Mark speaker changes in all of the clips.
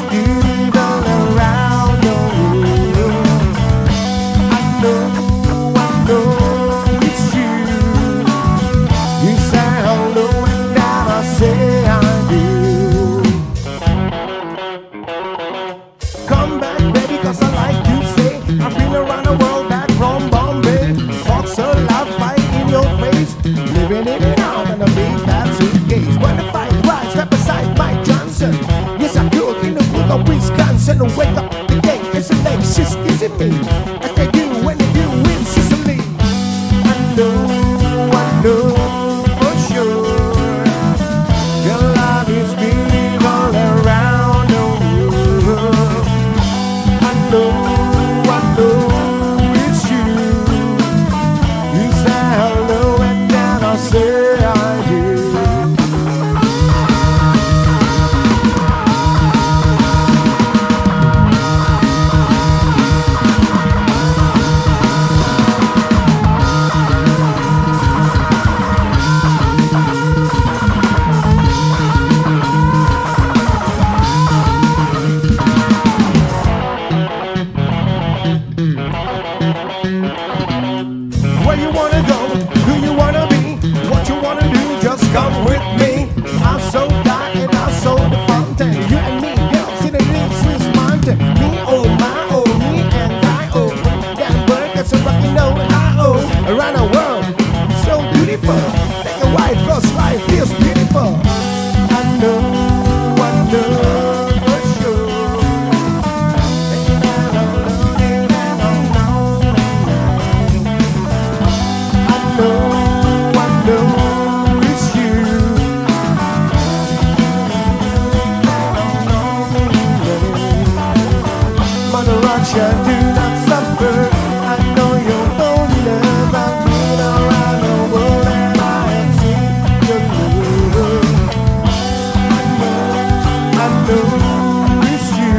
Speaker 1: beautiful around the world. I know it's you. You say hello and now I say I do. Come back, baby, cause I like to say I've been around the world, back from Bombay. Fox a laugh right in your face, living in and out in a big fat suitcase. When the fight rise, step aside Mike Johnson. Yes, I cook in the wood of Wisconsin and wake up the day. It's a lake, she's kissing me as they do when they do in Sicily. I know for sure your love is beautiful around the world. I know it's you. You say hello and then I say I do. Where you wanna go, who you wanna be, what you wanna do, just come with me. I'm so dark and I'm so the fountain. You and me, girls in a little Swiss mountain. Me, oh my, oh me and I, oh that bird that's a rockin' note, I around the world, so beautiful. Take a wife, cause life feels beautiful. I know for sure. I know it's you. Mother Russia, do not suffer. I know you're lonely, but I've been around the world and I have seen your love. I know it's you.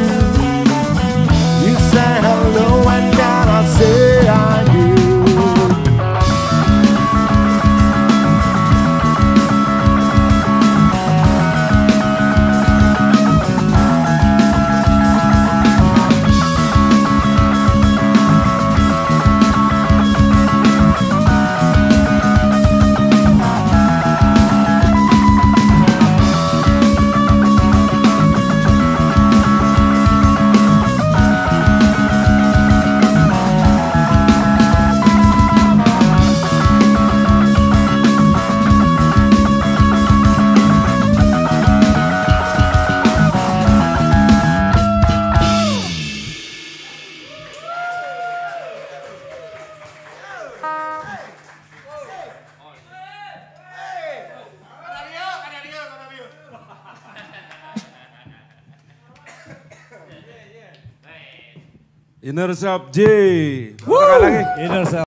Speaker 1: You say hello and then I say I do.
Speaker 2: INNERSELF-G. Lagi. INNERSELF.